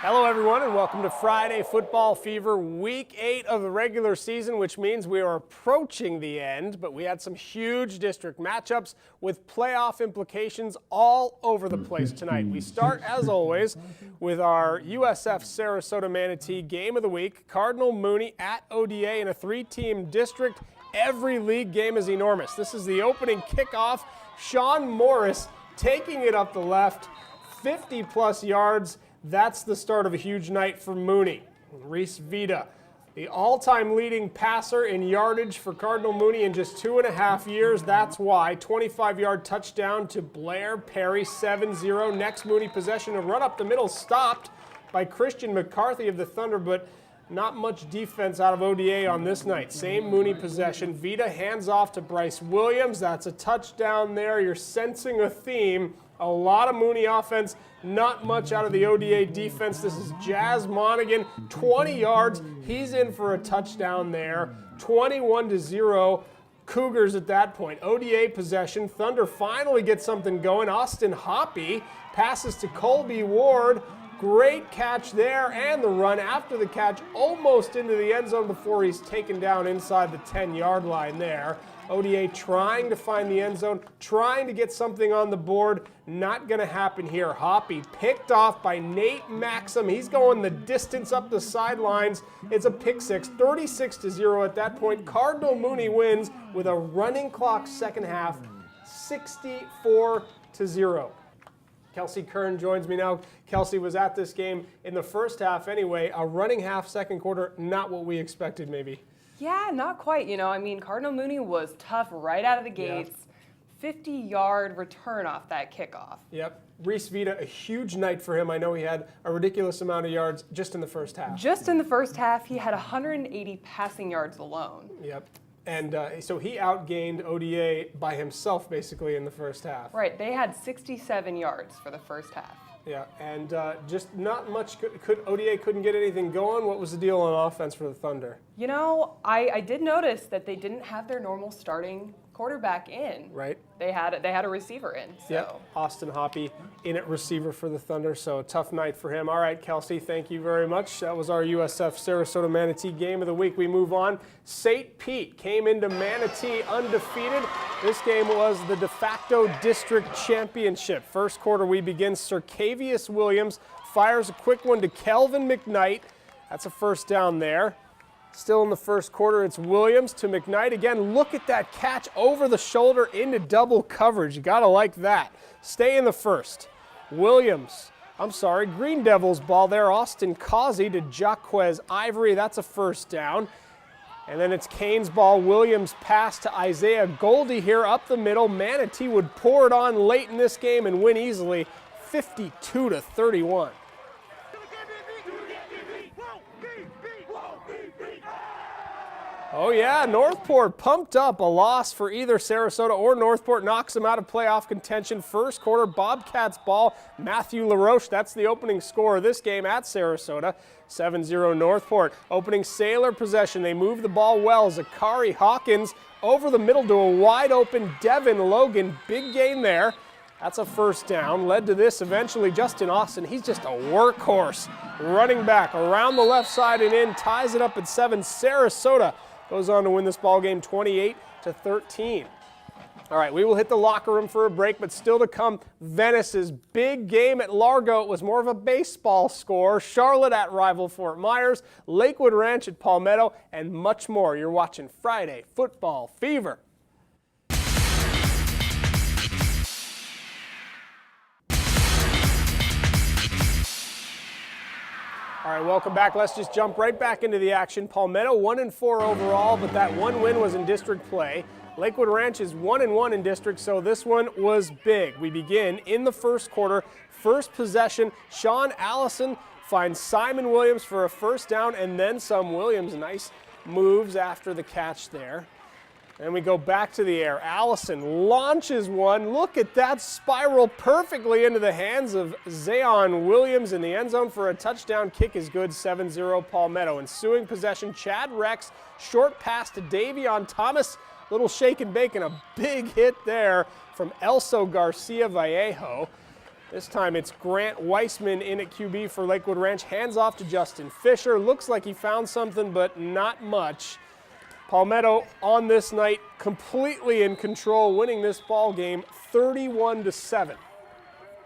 Hello everyone and welcome to Friday Football Fever, Week 8 of the regular season, which means we are approaching the end, but we had some huge district matchups with playoff implications all over the place tonight. We start, as always, with our USF Sarasota Manatee Game of the Week. Cardinal Mooney at ODA in a three-team district. Every league game is enormous. This is the opening kickoff. Sean Morris taking it up the left, 50-plus yards. That's the start of a huge night for Mooney. Reese Vita, the all-time leading passer in yardage for Cardinal Mooney in just 2.5 years. That's why. 25-yard touchdown to Blair Perry, 7-0. Next Mooney possession, a run up the middle stopped by Christian McCarthy of the Thunder, but not much defense out of ODA on this night. Same Mooney possession. Vita hands off to Bryce Williams. That's a touchdown there. You're sensing a theme. A lot of Mooney offense, not much out of the ODA defense. This is Jazz Monaghan, 20 yards. He's in for a touchdown there. 21-0 Cougars at that point. ODA possession. Thunder finally gets something going. Austin Hoppy passes to Colby Ward. Great catch there, and the run after the catch almost into the end zone before he's taken down inside the 10-yard line there. ODA trying to find the end zone, trying to get something on the board. Not going to happen here. Hoppy picked off by Nate Maxim. He's going the distance up the sidelines. It's a pick six, 36-0 at that point. Cardinal Mooney wins with a running clock second half, 64-0. Kelsey Kern joins me now. Kelsey was at this game in the first half anyway. A running half second quarter, not what we expected maybe. Yeah, not quite. Cardinal Mooney was tough right out of the gates. 50-yard return off that kickoff. Yep. Reese Vita, a huge night for him. I know he had a ridiculous amount of yards just in the first half. Just in the first half, he had 180 passing yards alone. Yep. And so he outgained ODA by himself basically in the first half. Right. They had 67 yards for the first half. Yeah, and just not much. ODA couldn't get anything going. What was the deal on offense for the Thunder? I did notice that they didn't have their normal starting quarterback in. Right. They had a receiver in. So. Yeah, Austin Hoppy in at receiver for the Thunder, so a tough night for him. All right, Kelsey, thank you very much. That was our USF Sarasota Manatee Game of the Week. We move on. St. Pete came into Manatee undefeated. This game was the de facto district championship. First quarter we begin. Circavius Williams fires a quick one to Kelvin McKnight. That's a first down there. Still in the first quarter, it's Williams to McKnight. Again, look at that catch over the shoulder into double coverage. You got to like that. Stay in the first. Green Devils ball there. Austin Causey to Jaquez Ivory. That's a first down. And then it's Kane's ball. Williams pass to Isaiah Goldie here up the middle. Manatee would pour it on late in this game and win easily, 52-31. Oh yeah, Northport pumped up. A loss for either Sarasota or Northport knocks them out of playoff contention. First quarter, Bobcats ball. Matthew LaRoche, that's the opening score of this game at Sarasota. 7-0 Northport. Opening Sailor possession. They move the ball well. Zachary Hawkins over the middle to a wide open Devin Logan. Big gain there. That's a first down. Led to this eventually Justin Austin. He's just a workhorse. Running back around the left side and in. Ties it up at 7. Sarasota goes on to win this ball game 28-13. All right, we will hit the locker room for a break, but still to come, Venice's big game at Largo. It was more of a baseball score. Charlotte at rival Fort Myers, Lakewood Ranch at Palmetto, and much more. You're watching Friday Football Fever. All right, welcome back. Let's just jump right back into the action. Palmetto 1-4 overall, but that one win was in district play. Lakewood Ranch is 1-1 in district, so this one was big. We begin in the first quarter. First possession, Sean Allison finds Simon Williams for a first down and then some. Williams, nice moves after the catch there. And we go back to the air. Allison launches one. Look at that spiral perfectly into the hands of Zayon Williams in the end zone for a touchdown. Kick is good, 7-0 Palmetto. Ensuing possession, Chad Rex, short pass to Davion Thomas. Little shake and bake and a big hit there from Elso Garcia Vallejo. This time it's Grant Weissman in at QB for Lakewood Ranch. Hands off to Justin Fisher. Looks like he found something, but not much. Palmetto on this night completely in control, winning this ball game 31-7.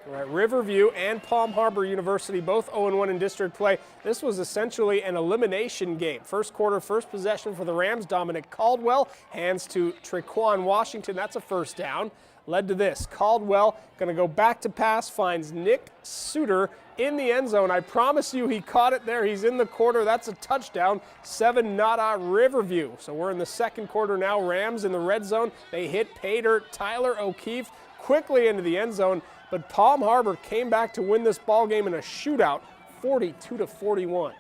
All right, Riverview and Palm Harbor University both 0-1 in district play. This was essentially an elimination game. First quarter, first possession for the Rams. Dominic Caldwell hands to Traquan Washington. That's a first down. Led to this. Caldwell going to go back to pass, finds Nick Suter in the end zone. I promise you he caught it there. He's in the quarter. That's a touchdown. 7-0 Riverview. So we're in the second quarter now. Rams in the red zone. They hit pay dirt. Tyler O'Keefe quickly into the end zone. But Palm Harbor came back to win this ball game in a shootout, 42-41.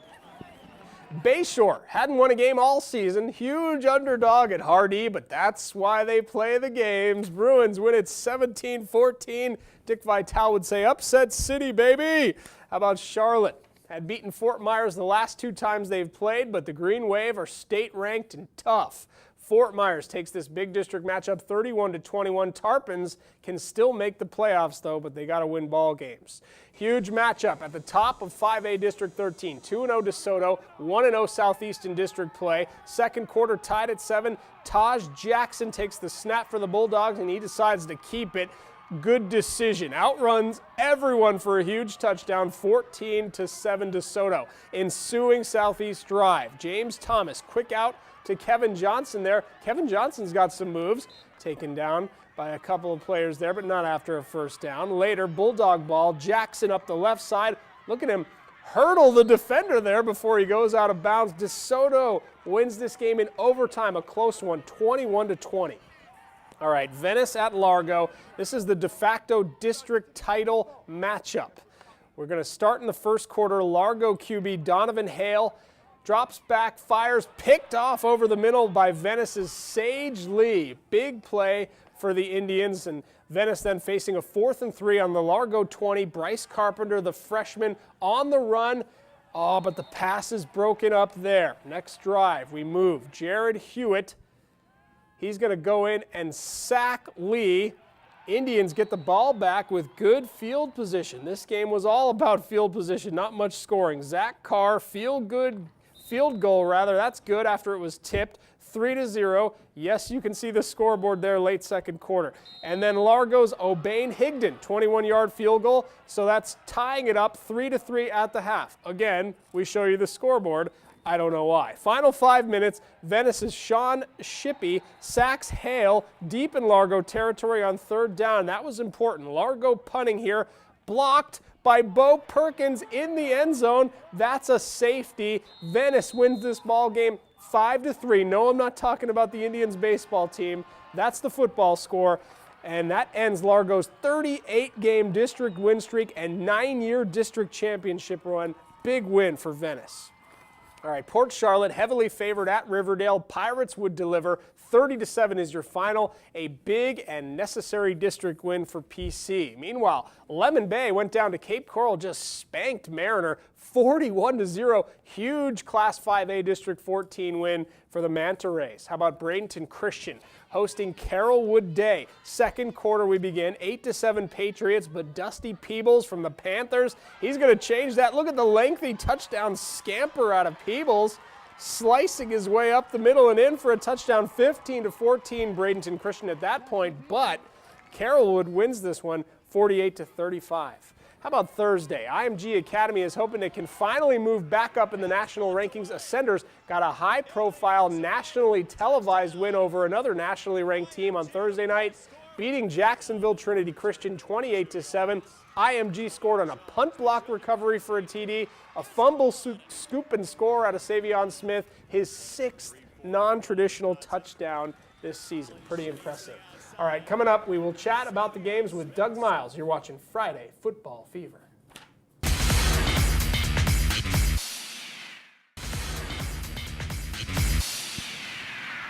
Bayshore hadn't won a game all season. Huge underdog at Hardy, but that's why they play the games. Bruins win it 17-14. Dick Vitale would say, upset city, baby. How about Charlotte? Had beaten Fort Myers the last two times they've played, but the Green Wave are state-ranked and tough. Fort Myers takes this big district matchup 31-21. Tarpons can still make the playoffs, though, but they got to win ball games. Huge matchup at the top of 5A District 13. 2-0 DeSoto, 1-0 Southeastern District play. Second quarter tied at 7. Taj Jackson takes the snap for the Bulldogs, and he decides to keep it. Good decision. Outruns everyone for a huge touchdown, 14-7 DeSoto. Ensuing Southeast drive. James Thomas, quick out to Kevin Johnson there. Kevin Johnson's got some moves, taken down by a couple of players there, but not after a first down. Later, Bulldog ball, Jackson up the left side. Look at him hurdle the defender there before he goes out of bounds. DeSoto wins this game in overtime, a close one, 21-20. All right, Venice at Largo. This is the de facto district title matchup. We're going to start in the first quarter. Largo QB Donovan Hale drops back, fires, picked off over the middle by Venice's Sage Lee. Big play for the Indians, and Venice then facing a 4th and 3 on the Largo 20. Bryce Carpenter, the freshman, on the run. Oh, but the pass is broken up there. Next drive, we move. Jared Hewitt, he's going to go in and sack Lee. Indians get the ball back with good field position. This game was all about field position, not much scoring. Zach Carr, field goal, that's good after it was tipped, 3-0. Yes, you can see the scoreboard there late second quarter. And then Largo's O'Bain Higdon, 21-yard field goal, so that's tying it up 3-3 at the half. Again, we show you the scoreboard. I don't know why. Final 5 minutes, Venice's Sean Shippey sacks Hale deep in Largo territory on third down. That was important. Largo punting here, blocked by Bo Perkins in the end zone. That's a safety. Venice wins this ball game 5-3. No, I'm not talking about the Indians baseball team. That's the football score. And that ends Largo's 38-game district win streak and 9-year district championship run. Big win for Venice. All right, Port Charlotte heavily favored at Riverdale. Pirates would deliver. 30-7 is your final. A big and necessary district win for PC. Meanwhile, Lemon Bay went down to Cape Coral, just spanked Mariner 41-0. Huge Class 5A District 14 win for the Manta Rays. How about Bradenton Christian hosting Carrollwood Day? Second quarter we begin, 8-7 Patriots, but Dusty Peebles from the Panthers, he's going to change that. Look at the lengthy touchdown scamper out of Peebles, slicing his way up the middle and in for a touchdown, 15-14 Bradenton Christian at that point, but Carrollwood wins this one 48-35. How about Thursday? IMG Academy is hoping it can finally move back up in the national rankings. Ascenders got a high-profile, nationally televised win over another nationally ranked team on Thursday night, beating Jacksonville Trinity Christian 28-7. IMG scored on a punt block recovery for a TD, a fumble scoop and score out of Savion Smith, his 6th non-traditional touchdown this season. Pretty impressive. All right, coming up, we will chat about the games with Doug Miles. You're watching Friday Football Fever.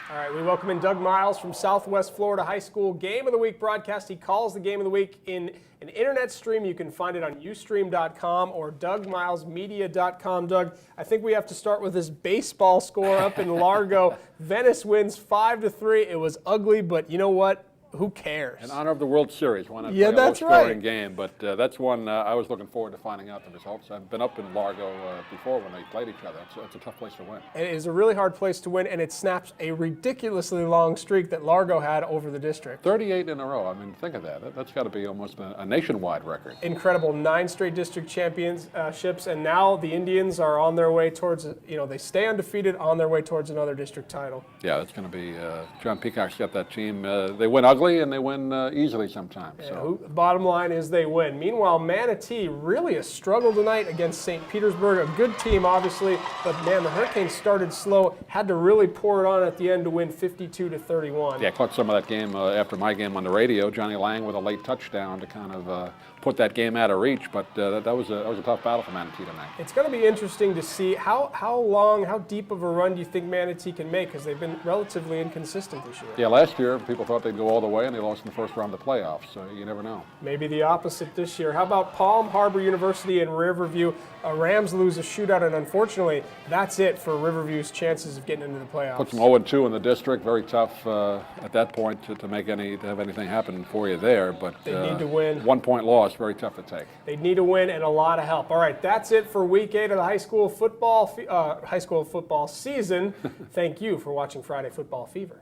All right, we welcome in Doug Miles from Southwest Florida High School Game of the Week broadcast. He calls the Game of the Week in an internet stream. You can find it on ustream.com or dougmilesmedia.com. Doug, I think we have to start with this baseball score up in Largo. Venice wins 5-3. It was ugly, but you know what? who cares? In honor of the World Series, why not Yeah, play a that's low-scoring right. game? But that's one I was looking forward to finding out the results. I've been up in Largo before when they played each other. It's a tough place to win. It is a really hard place to win, and it snaps a ridiculously long streak that Largo had over the district. 38 in a row. I mean, think of that. That's got to be almost a nationwide record. Incredible, 9 straight district championships, and now the Indians are on their way towards, they stay undefeated on their way towards another district title. Yeah, that's going to be, John Peacock's got that team. They win ugly and they win easily sometimes. Yeah, So. bottom line is they win. Meanwhile, Manatee, really a struggle tonight against St. Petersburg. A good team, obviously, but man, the Hurricanes started slow, had to really pour it on at the end to win 52-31. Yeah, I caught some of that game after my game on the radio. Johnny Lang with a late touchdown to kind of put that game out of reach, but that was a tough battle for Manatee tonight. It's going to be interesting to see how deep of a run do you think Manatee can make, because they've been relatively inconsistent this year. Yeah, last year people thought they'd go all the way and they lost in the first round of the playoffs, so you never know. Maybe the opposite this year. How about Palm Harbor University and Riverview? Rams lose a shootout, and unfortunately, that's it for Riverview's chances of getting into the playoffs. Puts them 0-2 in the district. Very tough at that point to have anything happen for you there. But they need to win. 1 point loss, very tough to take. They need to win and a lot of help. All right, that's it for Week 8 of the high school football season. Thank you for watching Friday Football Fever.